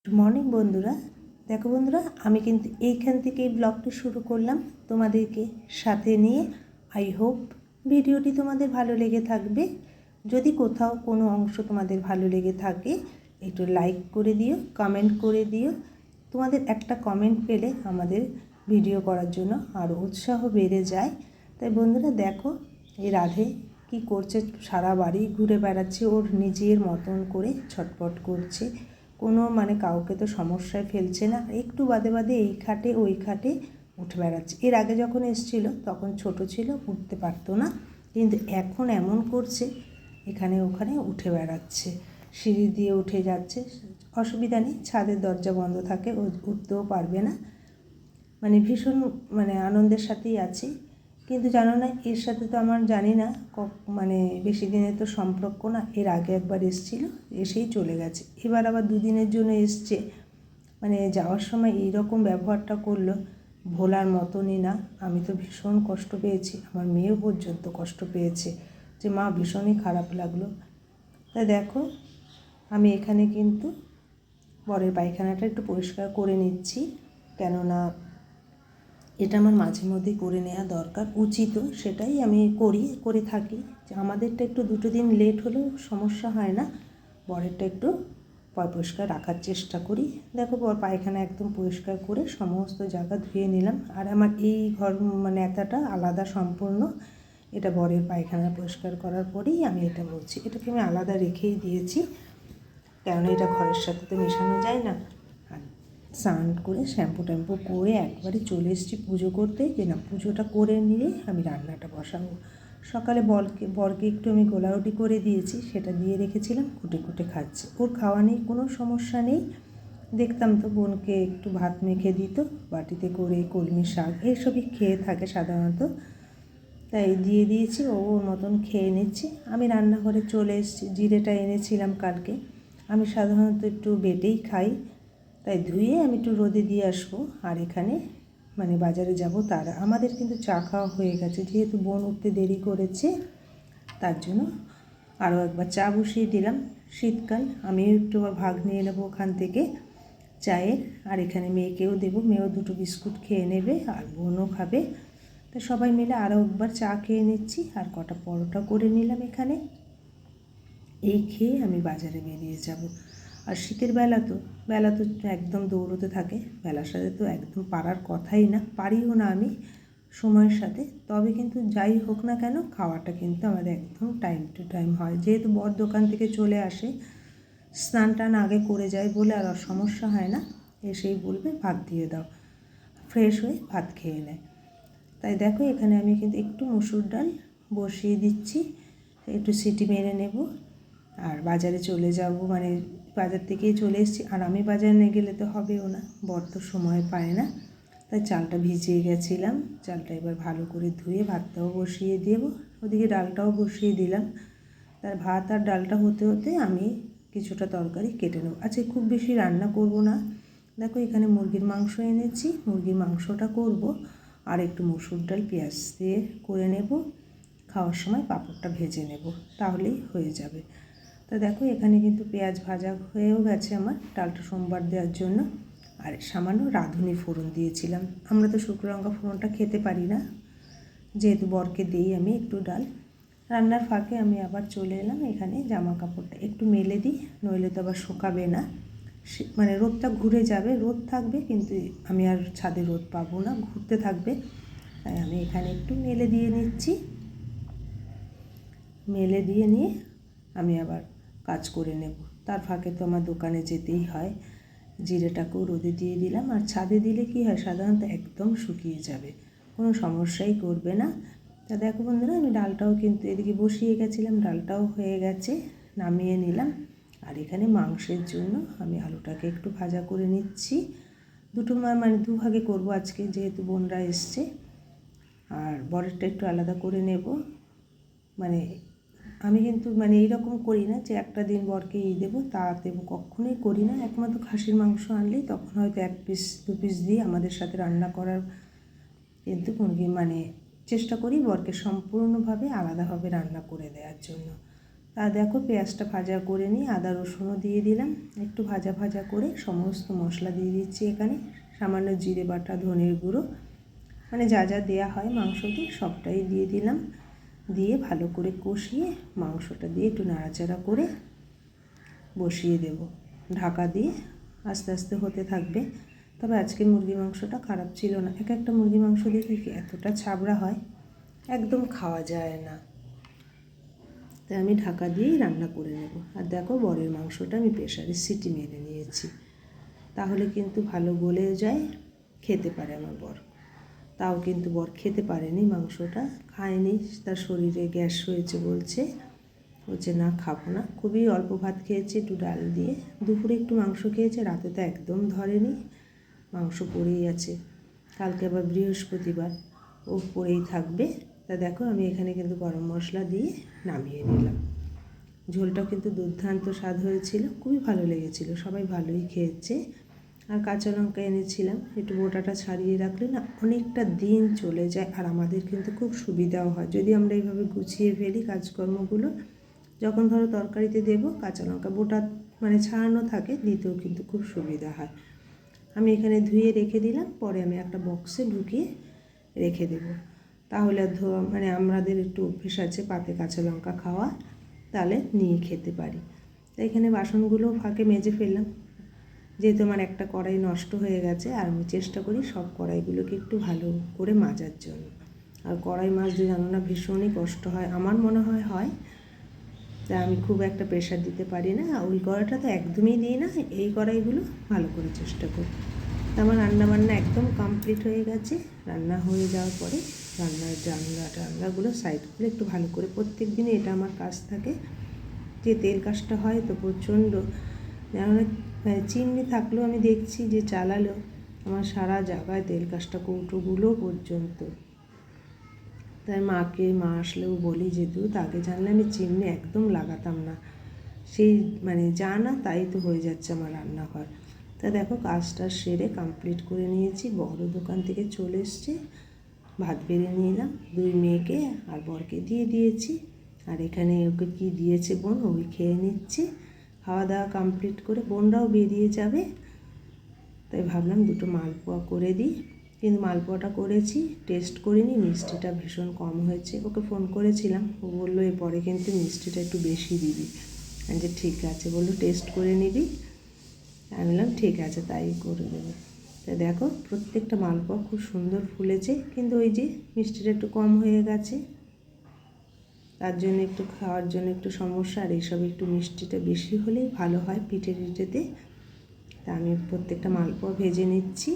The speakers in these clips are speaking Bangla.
গুড মর্নিং বন্ধুরা। দেখো বন্ধুরা, আমি কিন্তু এইখান থেকে এই ব্লগটি শুরু করলাম তোমাদেরকে সাথে নিয়ে। আই হোপ ভিডিওটি তোমাদের ভালো লেগে থাকবে। যদি কোথাও কোনো অংশ তোমাদের ভালো লেগে থাকে একটু লাইক করে দিও, কমেন্ট করে দিও। তোমাদের একটা কমেন্ট পেলে আমাদের ভিডিও করার জন্য আরও উৎসাহ বেড়ে যায়। তাই বন্ধুরা দেখো, এই রাধে কি করছে, সারা বাড়ি ঘুরে বেড়াচ্ছে, ওর নিজের মতন করে ছটপট করছে। কোনো কাউকে তো সমস্যায় ফেলছে না, একটু বাদে বাদে এই খাটে ওই খাটে উঠে বেড়াচ্ছে। এর আগে যখন এসেছিল তখন ছোট ছিল, উঠতে পারতো না, কিন্তু এখন এমন করছে এখানে ওখানে উঠে বেড়াচ্ছে, সিঁড়ি দিয়ে উঠে যাচ্ছে। অসুবিধা নেই, ছাদের দরজা বন্ধ থাকে, ও উঠতেও পারবে না। ভীষণ আনন্দের সাথেই আছি। কিন্তু জানো না, এর সাথে তো আমার জানি না বেশি দিনের তো সম্পর্ক না। এর আগে একবার এসেছিলো, এসেই চলে গেছে। এবার আবার দুদিনের জন্য এসছে। যাওয়ার সময় এইরকম ব্যবহারটা করলো, ভোলার মতনই না। আমি তো ভীষণ কষ্ট পেয়েছি, আমার মেয়েও পর্যন্ত কষ্ট পেয়েছে, যে মা ভীষণই খারাপ লাগলো। তাই দেখো, আমি এখানে কিন্তু বরের পায়খানাটা একটু পরিষ্কার করে নিচ্ছি, কেননা এটা আমার মাঝে মধ্যেই করে নেওয়া দরকার, উচিত, সেটাই আমি করে থাকি। যে আমাদেরটা একটু দুটো দিন লেট হলেও সমস্যা হয় না, বরেরটা একটু পরিষ্কার রাখার চেষ্টা করি। দেখো, বর পায়খানা একদম পরিষ্কার করে সমস্ত জায়গা ধুয়ে নিলাম। আর আমার এই ঘর এতটা আলাদা সম্পূর্ণ, এটা বরের পায়খানা পরিষ্কার করার পরেই আমি এটা বলছি, এটাকে আমি আলাদা রেখেই দিয়েছি, কেননা এটা ঘরের সাথে তো মেশানো যায় না। আর স্নান করে শ্যাম্পু ট্যাম্পু করে একবারে চলে এসেছি পুজো করতে, যে না পুজোটা করে নিয়ে আমি রান্নাটা বসাবো। সকালে বরকে একটু আমি গোলা রুটি করে দিয়েছি, সেটা দিয়ে রেখেছিলাম, কুটে কুটে খাচ্ছে। ওর খাওয়া নিয়ে কোনো সমস্যা নেই। দেখতাম তো বোনকে একটু ভাত মেখে দিত বাটিতে করে, কলমি শাক এইসবই খেয়ে থাকে সাধারণত, তাই দিয়ে দিয়েছি, ও ওর মতন খেয়ে নিচ্ছি। আমি রান্নাঘরে চলে এসেছি, জিরেটা এনেছিলাম কালকে। আমি সাধারণত একটু বেটেই খাই, তাই ধুয়ে আমি একটু রোদে দিয়ে আসবো। আর এখানে বাজারে যাব, তারা আমাদের কিন্তু চা খাওয়া হয়ে গেছে, যেহেতু বোন উঠতে দেরি করেছে তার জন্য আরও একবার চা বসিয়ে দিলাম। শীতকাল, আমিও একটু ভাগ নিয়ে নেবো ওখান থেকে চায়ের। আর এখানে মেয়েকেও দেবো, মেয়েও দুটো বিস্কুট খেয়ে নেবে, আর বোনও খাবে। তা সবাই মিলে আরও একবার চা খেয়ে নিচ্ছি, আর কটা পরোটা করে নিলাম এখানে। এই খেয়ে আমি বাজারে বেরিয়ে যাব। আর শীতের বেলা তো একদম দৌড়তে থাকে, বেলার সাথে তো একদম পারার কথাই না, পারিও না আমি সময়ের সাথে। তবে কিন্তু যাই হোক না কেন, খাওয়াটা কিন্তু আমাদের একদম টাইম টু টাইম হয়। যেহেতু বর দোকান থেকে চলে আসে, স্নান টান আগে করে যায় বলে আর সমস্যা হয় না, এসেই বলবে ভাত দিয়ে দাও, ফ্রেশ হয়ে ভাত খেয়ে নেয়। তাই দেখো, এখানে আমি কিন্তু একটু মসুর ডাল বসিয়ে দিচ্ছি, একটু সিটি মেরে নেব। আর বাজারে চলে যাব, বাজার থেকেই চলে এসেছি। আর আমি বাজারে নিয়ে গেলে তো হবেও না, বর তো সময় পায় না। তাই চালটা ভিজিয়ে গেছিলাম, চালটা এবার ভালো করে ধুয়ে ভাতটাও বসিয়ে দেবো, ওদিকে ডালটাও বসিয়ে দিলাম। তার ভাত আর ডালটা হতে হতে আমি কিছুটা তরকারি কেটে নেব। আচ্ছা, খুব বেশি রান্না করব না। দেখো, এখানে মুরগির মাংস এনেছি, মুরগির মাংসটা করব, আর একটু মসুর ডাল পেঁয়াজ দিয়ে করে নেব। খাওয়ার সময় পাঁপড়টা ভেজে নেব, তাহলেই হয়ে যাবে। তো দেখো, এখানে কিন্তু পেঁয়াজ ভাজা হয়েও গেছে আমার, ডালটা সোমবার দেওয়ার জন্য। আর সামান্য রাঁধুনি ফোড়ন দিয়েছিলাম, আমরা তো শুকনো লঙ্কা ফোড়নটা খেতে পারি না, যেহেতু বরকে দিই আমি একটু ডাল। রান্নার ফাঁকে আমি আবার চলে এলাম এখানে, জামা কাপড়টা একটু মেলে দিই, নইলে তো আবার শুকাবে না। রোদটা ঘুরে যাবে, রোদ থাকবে কিন্তু আমি আর ছাদে রোদ পাবো না, ঘুরতে থাকবে। তাই আমি এখানে একটু মেলে দিয়ে নিচ্ছি, মেলে দিয়ে নিয়ে আমি আবার কাজ করে নেব। তার ফাঁকে তো আমার দোকানে যেতেই হয়। জিরেটাকেও রোদে দিয়ে দিলাম। আর ছাদে দিলে কি হয়, সাধারণত একদম শুকিয়ে যাবে, কোনো সমস্যাই করবে না। তা দেখো বন্ধুরা, আমি ডালটাও কিন্তু এদিকে বসিয়ে গেছিলাম, ডালটাও হয়ে গেছে, নামিয়ে নিলাম। আর এখানে মাংসের জন্য আমি আলুটাকে একটু ভাজা করে নিচ্ছি। দুটো দুভাগে করব আজকে, যেহেতু বোনরা এসছে। আর বরেরটা একটু আলাদা করে নেব। আমি কিন্তু এইরকম করি না যে একটা দিন বরকে দেবো তা দেবো, কখনোই করি না। একমাত্র খাসির মাংস আনলেই তখন হয়তো 1 পিস 2 পিস দিয়ে আমাদের সাথে রান্না করার, কিন্তু মুরগি চেষ্টা করি বরকে সম্পূর্ণভাবে আলাদাভাবে রান্না করে দেওয়ার জন্য। তা দেখো পেঁয়াজটা ভাজা করে নিই, আদা রসুনও দিয়ে দিলাম, একটু ভাজা ভাজা করে সমস্ত মশলা দিয়ে দিচ্ছি এখানে। সামান্য জিরে বাটা, ধনের গুঁড়ো, মানে যা যা দেওয়া হয় মাংসতে সবটাই দিয়ে দিলাম। দিয়ে ভালো করে কষিয়ে মাংসটা দিয়ে একটু নাড়াচাড়া করে বসিয়ে দেব ঢাকা দিয়ে। আস্তে আস্তে হতে থাকবে। তবে আজকে মুরগি মাংসটা খারাপ ছিল না। এক একটা মুরগি মাংস দেখি কি এতটা ছাবড়া হয়, একদম খাওয়া যায় না। তাই আমি ঢাকা দিয়েই রান্না করে নেব। আর দেখো বরের মাংসটা আমি প্রেশারে সিটি মেরে নিয়েছি, তাহলে কিন্তু ভালো গলে যায়, খেতে পারে আমার বর। তাও কিন্তু বর খেতে পারেনি, মাংসটা খায়নি, তার শরীরে গ্যাস হয়েছে বলছে না খাবো না। খুবই অল্প ভাত খেয়েছে একটু ডাল দিয়ে, দুপুরে একটু মাংস খেয়েছে, রাতে তো একদম ধরেনি, মাংস পড়েই আছে। কালকে আবার বৃহস্পতিবার, ও পড়েই থাকবে। তা দেখো আমি এখানে কিন্তু গরম মশলা দিয়ে নামিয়ে নিলাম। ঝোলটাও কিন্তু দুর্দান্ত স্বাদ হয়েছিল, খুবই ভালো লেগেছিল, সবাই ভালোই খেয়েছে। আর কাঁচা লঙ্কা এনেছিলাম, একটু বোটাটা ছাড়িয়ে রাখলে না অনেকটা দিন চলে যায়। আর আমাদের কিন্তু খুব সুবিধাও হয় যদি আমরা এইভাবে গুছিয়ে ফেলি কাজকর্মগুলো। যখন ধরো তরকারিতে দেবো, কাঁচা লঙ্কা বোটা মানে ছাড়ানো থাকে, দিতেও কিন্তু খুব সুবিধা হয়। আমি এখানে ধুয়ে রেখে দিলাম, পরে আমি একটা বক্সে ঢুকিয়ে রেখে দেব। তাহলে মানে আমাদের একটু অভ্যেস আছে পাতে কাঁচা লঙ্কা খাওয়া, তাহলে নিয়ে খেতে পারি। তাই এখানে বাসনগুলো ফাঁকে মেজে ফেললাম, যেহেতু আমার একটা কড়াই নষ্ট হয়ে গেছে। আর আমি চেষ্টা করি সব কড়াইগুলোকে একটু ভালো করে মাজার জন্য। আর কড়াই মাজতে জানো না ভীষণই কষ্ট হয়, আমার মনে হয়। তা আমি খুব একটা প্রেশার দিতে পারি না, ওই কড়াইটা তো একদমই দিই না, এই কড়াইগুলো ভালো করে চেষ্টা করি। তা আমার রান্নাবান্না একদম কমপ্লিট হয়ে গেছে। রান্না হয়ে যাওয়ার পরে রান্নার টান্নাগুলো সাইড করে একটু ভালো করে, প্রত্যেক দিনই এটা আমার কাজ থাকে। যে তেল কাজটা হয় তো প্রচণ্ড, যেন চিমনি থাকলেও আমি দেখছি যে চালালেও আমার সারা জায়গায় তেল কাজটা, কৌটোগুলো পর্যন্ত। তাই মা আসলেও বলি যে দুধ আগে জানলে আমি চিমনি একদম লাগাতাম না, সেই মানে যা না তাই তো হয়ে যাচ্ছে আমার রান্নাঘর। তা দেখো কাজটা সেরে কমপ্লিট করে নিয়েছি। বড় দোকান থেকে চলে এসছে, ভাত বেড়ে নিলাম, 2 মেয়েকে আর বরকে দিয়ে দিয়েছি। আর এখানে ওকে কি দিয়েছে বোন, ওই খেয়ে নিচ্ছে। খাওয়া দাওয়া কমপ্লিট করে বোনরাও বেরিয়ে যাবে, তাই ভাবলাম 2টো মালপোয়া করে দিই। কিন্তু মালপোয়াটা করেছি, টেস্ট করিনি, মিষ্টিটা ভীষণ কম হয়েছে। ওকে ফোন করেছিলাম, ও বললো এরপরে কিন্তু মিষ্টিটা একটু বেশি দিবি। আমি যে ঠিক আছে, বললো টেস্ট করে নিবি। আমি বললাম ঠিক আছে, তাই করে দেবো। তা দেখো প্রত্যেকটা মালপোয়া খুব সুন্দর ফুলেছে, কিন্তু ওই যে মিষ্টিটা একটু কম হয়ে গেছে, তার জন্য একটু খাওয়ার জন্য একটু সমস্যা। আর এইসব একটু মিষ্টিটা বেশি হলেই ভালো হয় পিঠে টিঠেতে। তা আমি প্রত্যেকটা মালপোয়া ভেজে নিচ্ছি।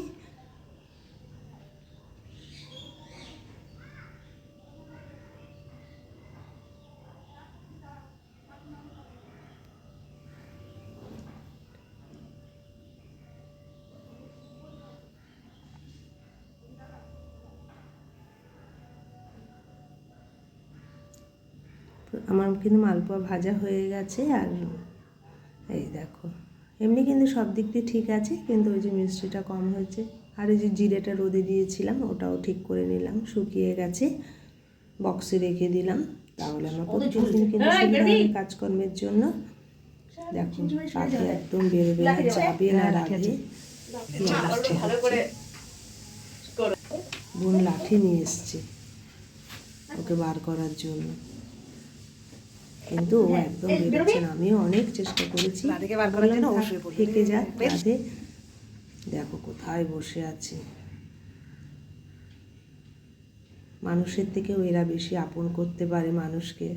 আমার কিন্তু মালপোয়া ভাজা হয়ে গেছে। আর এই দেখো, এমনি কিন্তু সব দিক দিয়ে ঠিক আছে, কিন্তু ওই যে মিষ্টিটা কম হয়েছে। আর ওই যে জিরেটা রোদে দিয়েছিলাম, ওটাও ঠিক করে নিলাম, শুকিয়ে গেছে, বক্সে রেখে দিলাম। তাহলে আমার প্রত্যেকদিন কিন্তু সুবিধা হবে কাজকর্মের জন্য। দেখো পাখি একদম বেরোবে না, যাবে না রাধে। বোন লাঠি নিয়ে এসছে ওকে বার করার জন্য, কিন্তু ও একদম বেরোচ্ছে না। আমিও অনেক চেষ্টা করেছি, থেকে যাক রাধে। দেখো কোথায় বসে আছে, মানুষের থেকেও এরা বেশি আপন করতে পারে মানুষকে।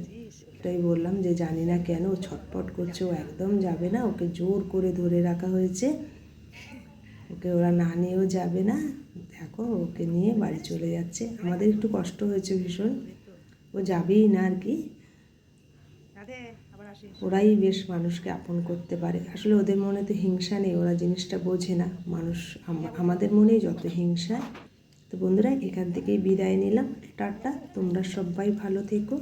এটাই বললাম যে জানি না কেন ও ছটপট করছে, ও একদম যাবে না, ওকে জোর করে ধরে রাখা হয়েছে, ওকে ওরা না নিয়েও যাবে না। দেখো ওকে নিয়ে বাড়ি চলে যাচ্ছে, আমাদের একটু কষ্ট হয়েছে ভীষণ, ও যাবেই না আর কি। ওরাই বেশ মানুষকে আপন করতে পারে, আসলে ওদের মনে তো হিংসা নেই, ওরা জিনিসটা বোঝে না। মানুষ আমাদের মনেই যত হিংসা। তো বন্ধুরা এখান থেকেই বিদায় নিলাম, টাটা। তোমরা সবাই ভালো থেকো।